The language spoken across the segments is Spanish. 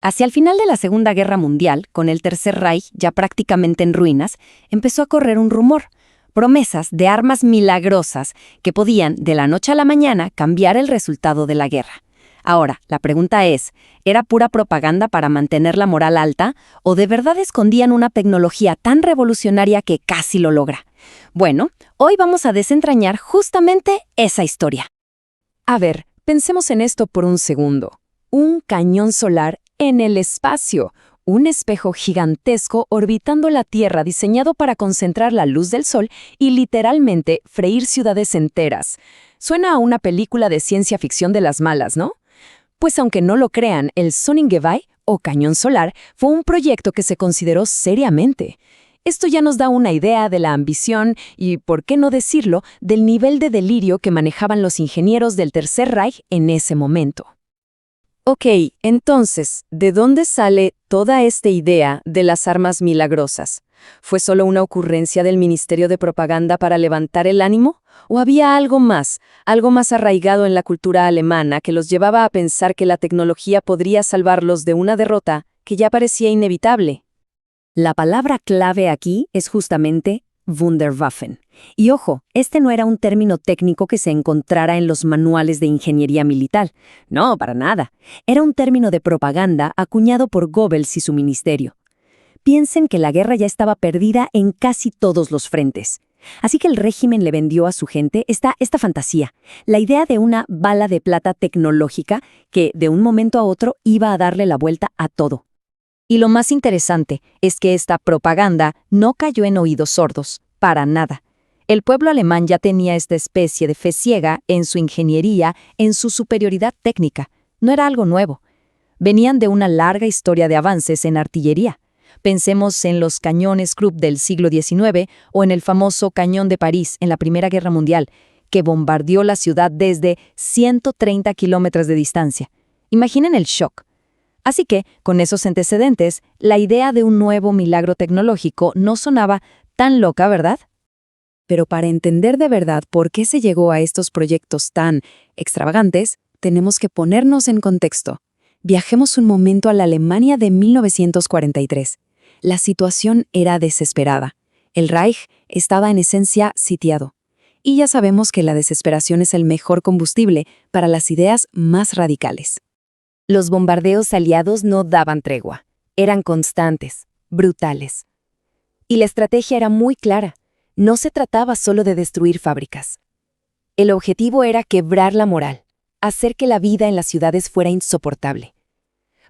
Hacia el final de la Segunda Guerra Mundial, con el Tercer Reich ya prácticamente en ruinas, empezó a correr un rumor, promesas de armas milagrosas que podían, de la noche a la mañana, cambiar el resultado de la guerra. Ahora, la pregunta es, ¿era pura propaganda para mantener la moral alta o de verdad escondían una tecnología tan revolucionaria que casi lo logra? Bueno, hoy vamos a desentrañar justamente esa historia. A ver, pensemos en esto por un segundo. Un cañón solar en el espacio, un espejo gigantesco orbitando la Tierra diseñado para concentrar la luz del Sol y literalmente freír ciudades enteras. Suena a una película de ciencia ficción de las malas, ¿no? Pues aunque no lo crean, el Sonningevei, o cañón solar, fue un proyecto que se consideró seriamente. Esto ya nos da una idea de la ambición y, por qué no decirlo, del nivel de delirio que manejaban los ingenieros del Tercer Reich en ese momento. Ok, entonces, ¿de dónde sale toda esta idea de las armas milagrosas? ¿Fue solo una ocurrencia del Ministerio de Propaganda para levantar el ánimo? ¿O había algo más arraigado en la cultura alemana que los llevaba a pensar que la tecnología podría salvarlos de una derrota que ya parecía inevitable? La palabra clave aquí es justamente Wunderwaffen. Y ojo, este no era un término técnico que se encontrara en los manuales de ingeniería militar. No, para nada. Era un término de propaganda acuñado por Goebbels y su ministerio. Piensen que la guerra ya estaba perdida en casi todos los frentes. Así que el régimen le vendió a su gente esta fantasía, la idea de una bala de plata tecnológica que de un momento a otro iba a darle la vuelta a todo. Y lo más interesante es que esta propaganda no cayó en oídos sordos, para nada. El pueblo alemán ya tenía esta especie de fe ciega en su ingeniería, en su superioridad técnica. No era algo nuevo. Venían de una larga historia de avances en artillería. Pensemos en los cañones Krupp del siglo XIX o en el famoso cañón de París en la Primera Guerra Mundial, que bombardeó la ciudad desde 130 kilómetros de distancia. Imaginen el shock. Así que, con esos antecedentes, la idea de un nuevo milagro tecnológico no sonaba tan loca, ¿verdad? Pero para entender de verdad por qué se llegó a estos proyectos tan extravagantes, tenemos que ponernos en contexto. Viajemos un momento a la Alemania de 1943. La situación era desesperada. El Reich estaba en esencia sitiado. Y ya sabemos que la desesperación es el mejor combustible para las ideas más radicales. Los bombardeos aliados no daban tregua. Eran constantes, brutales. Y la estrategia era muy clara. No se trataba solo de destruir fábricas. El objetivo era quebrar la moral, hacer que la vida en las ciudades fuera insoportable.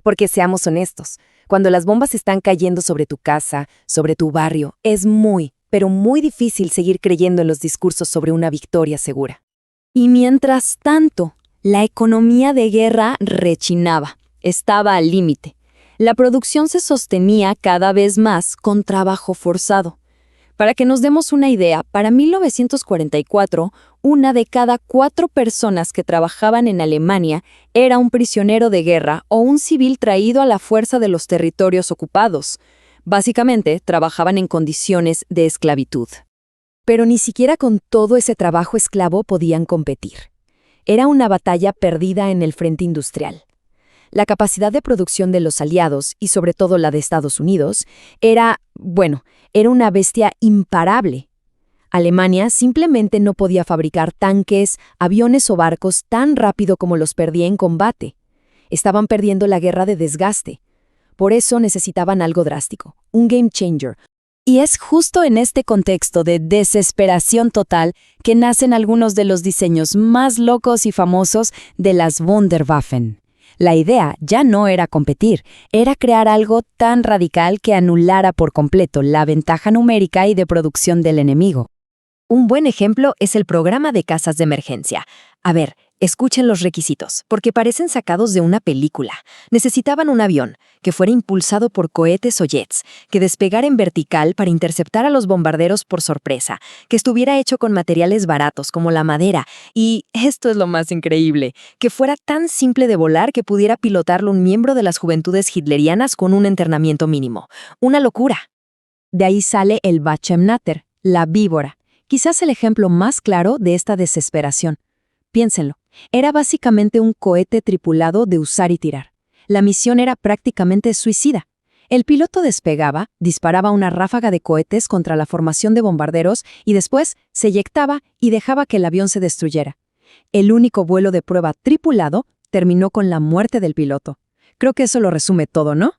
Porque seamos honestos, cuando las bombas están cayendo sobre tu casa, sobre tu barrio, es muy, pero muy difícil seguir creyendo en los discursos sobre una victoria segura. Y mientras tanto, la economía de guerra rechinaba, estaba al límite. La producción se sostenía cada vez más con trabajo forzado. Para que nos demos una idea, para 1944, una de cada 4 personas que trabajaban en Alemania era un prisionero de guerra o un civil traído a la fuerza de los territorios ocupados. Básicamente, trabajaban en condiciones de esclavitud. Pero ni siquiera con todo ese trabajo esclavo podían competir. Era una batalla perdida en el frente industrial. La capacidad de producción de los aliados, y sobre todo la de Estados Unidos, era una bestia imparable. Alemania simplemente no podía fabricar tanques, aviones o barcos tan rápido como los perdía en combate. Estaban perdiendo la guerra de desgaste. Por eso necesitaban algo drástico, un game changer. Y es justo en este contexto de desesperación total que nacen algunos de los diseños más locos y famosos de las Wunderwaffen. La idea ya no era competir, era crear algo tan radical que anulara por completo la ventaja numérica y de producción del enemigo. Un buen ejemplo es el programa de casas de emergencia. A ver, escuchen los requisitos, porque parecen sacados de una película. Necesitaban un avión que fuera impulsado por cohetes o jets, que despegara en vertical para interceptar a los bombarderos por sorpresa, que estuviera hecho con materiales baratos como la madera y, esto es lo más increíble, que fuera tan simple de volar que pudiera pilotarlo un miembro de las juventudes hitlerianas con un entrenamiento mínimo. ¡Una locura! De ahí sale el Bachemnatter, la víbora, quizás el ejemplo más claro de esta desesperación. Piénsenlo, era básicamente un cohete tripulado de usar y tirar. La misión era prácticamente suicida. El piloto despegaba, disparaba una ráfaga de cohetes contra la formación de bombarderos y después se eyectaba y dejaba que el avión se destruyera. El único vuelo de prueba tripulado terminó con la muerte del piloto. Creo que eso lo resume todo, ¿no?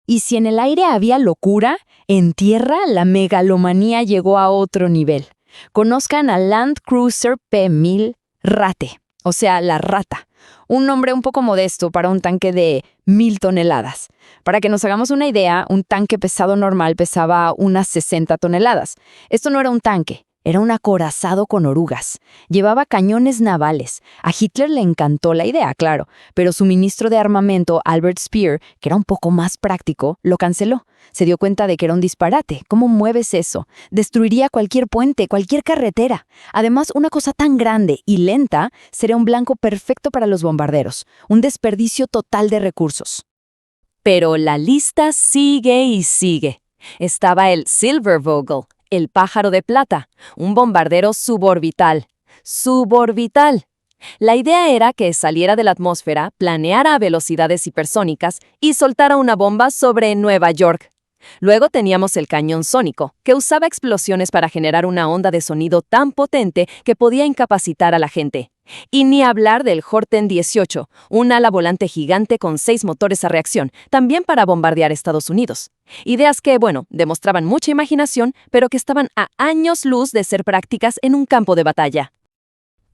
Y si en el aire había locura, en tierra la megalomanía llegó a otro nivel. Conozcan al Land Cruiser P-1000 Rate, o sea, la rata. Un nombre un poco modesto para un tanque de 1000 toneladas. Para que nos hagamos una idea, un tanque pesado normal pesaba unas 60 toneladas. Esto no era un tanque, era un acorazado con orugas. Llevaba cañones navales. A Hitler le encantó la idea, claro, pero su ministro de armamento, Albert Speer, que era un poco más práctico, lo canceló. Se dio cuenta de que era un disparate. ¿Cómo mueves eso? Destruiría cualquier puente, cualquier carretera. Además, una cosa tan grande y lenta sería un blanco perfecto para los bombarderos. Un desperdicio total de recursos. Pero la lista sigue y sigue. Estaba el Silbervogel, el pájaro de plata, un bombardero suborbital. ¡Suborbital! La idea era que saliera de la atmósfera, planeara a velocidades hipersónicas y soltara una bomba sobre Nueva York. Luego teníamos el cañón sónico, que usaba explosiones para generar una onda de sonido tan potente que podía incapacitar a la gente. Y ni hablar del Horten 18, un ala volante gigante con 6 motores a reacción, también para bombardear Estados Unidos. Ideas que, demostraban mucha imaginación, pero que estaban a años luz de ser prácticas en un campo de batalla.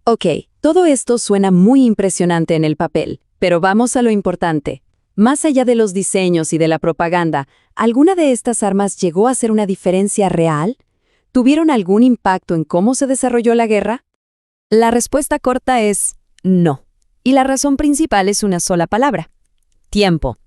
Ok, todo esto suena muy impresionante en el papel, pero vamos a lo importante. Más allá de los diseños y de la propaganda, ¿alguna de estas armas llegó a ser una diferencia real? ¿Tuvieron algún impacto en cómo se desarrolló la guerra? La respuesta corta es no. Y la razón principal es una sola palabra: tiempo.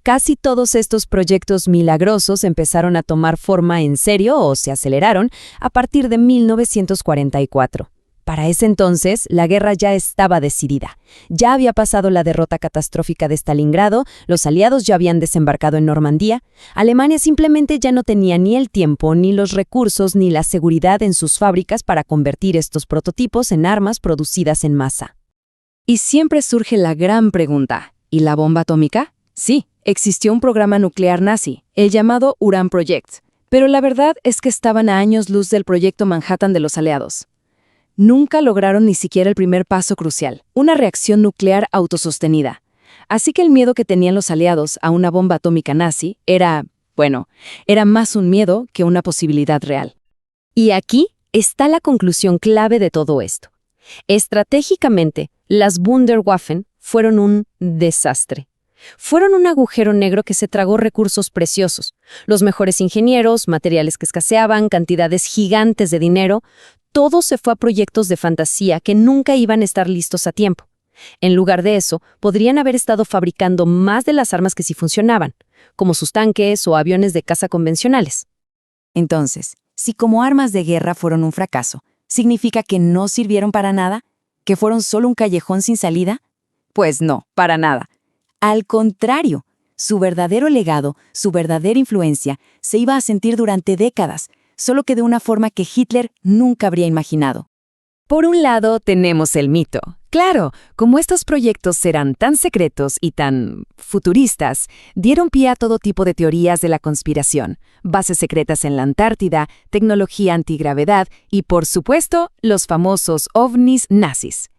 Casi todos estos proyectos milagrosos empezaron a tomar forma en serio o se aceleraron a partir de 1944. Para ese entonces, la guerra ya estaba decidida. Ya había pasado la derrota catastrófica de Stalingrado, los aliados ya habían desembarcado en Normandía, Alemania simplemente ya no tenía ni el tiempo, ni los recursos, ni la seguridad en sus fábricas para convertir estos prototipos en armas producidas en masa. Y siempre surge la gran pregunta: ¿y la bomba atómica? Sí, existió un programa nuclear nazi, el llamado Uran Project, pero la verdad es que estaban a años luz del proyecto Manhattan de los aliados. Nunca lograron ni siquiera el primer paso crucial, una reacción nuclear autosostenida. Así que el miedo que tenían los aliados a una bomba atómica nazi era más un miedo que una posibilidad real. Y aquí está la conclusión clave de todo esto. Estratégicamente, las Wunderwaffen fueron un desastre. Fueron un agujero negro que se tragó recursos preciosos, los mejores ingenieros, materiales que escaseaban, cantidades gigantes de dinero. Todo se fue a proyectos de fantasía que nunca iban a estar listos a tiempo. En lugar de eso, podrían haber estado fabricando más de las armas que sí funcionaban, como sus tanques o aviones de caza convencionales. Entonces, si como armas de guerra fueron un fracaso, ¿significa que no sirvieron para nada? ¿Que fueron solo un callejón sin salida? Pues no, para nada. Al contrario, su verdadero legado, su verdadera influencia, se iba a sentir durante décadas, solo que de una forma que Hitler nunca habría imaginado. Por un lado, tenemos el mito. Claro, como estos proyectos eran tan secretos y tan futuristas, dieron pie a todo tipo de teorías de la conspiración, bases secretas en la Antártida, tecnología antigravedad y, por supuesto, los famosos ovnis nazis.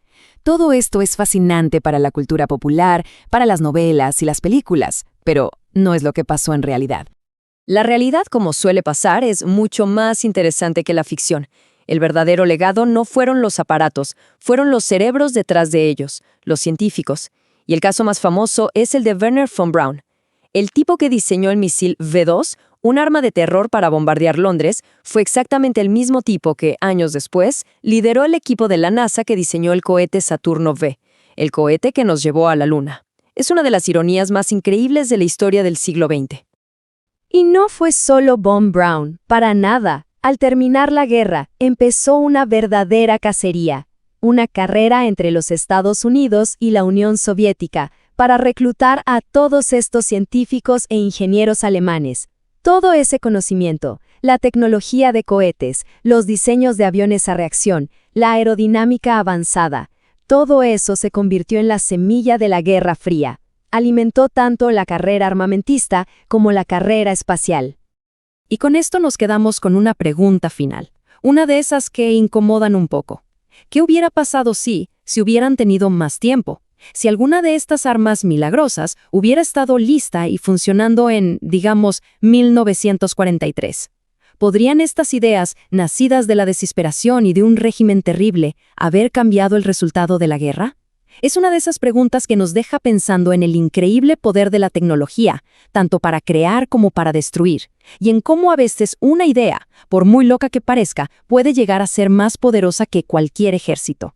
Todo esto es fascinante para la cultura popular, para las novelas y las películas, pero no es lo que pasó en realidad. La realidad, como suele pasar, es mucho más interesante que la ficción. El verdadero legado no fueron los aparatos, fueron los cerebros detrás de ellos, los científicos. Y el caso más famoso es el de Wernher von Braun. El tipo que diseñó el misil V2, un arma de terror para bombardear Londres, fue exactamente el mismo tipo que, años después, lideró el equipo de la NASA que diseñó el cohete Saturno V, el cohete que nos llevó a la Luna. Es una de las ironías más increíbles de la historia del siglo XX. Y no fue solo Von Braun, para nada. Al terminar la guerra, empezó una verdadera cacería, una carrera entre los Estados Unidos y la Unión Soviética para reclutar a todos estos científicos e ingenieros alemanes. Todo ese conocimiento, la tecnología de cohetes, los diseños de aviones a reacción, la aerodinámica avanzada, todo eso se convirtió en la semilla de la Guerra Fría. Alimentó tanto la carrera armamentista como la carrera espacial. Y con esto nos quedamos con una pregunta final, una de esas que incomodan un poco. ¿Qué hubiera pasado si hubieran tenido más tiempo? Si alguna de estas armas milagrosas hubiera estado lista y funcionando en, digamos, 1943. ¿Podrían estas ideas, nacidas de la desesperación y de un régimen terrible, haber cambiado el resultado de la guerra? Es una de esas preguntas que nos deja pensando en el increíble poder de la tecnología, tanto para crear como para destruir, y en cómo a veces una idea, por muy loca que parezca, puede llegar a ser más poderosa que cualquier ejército.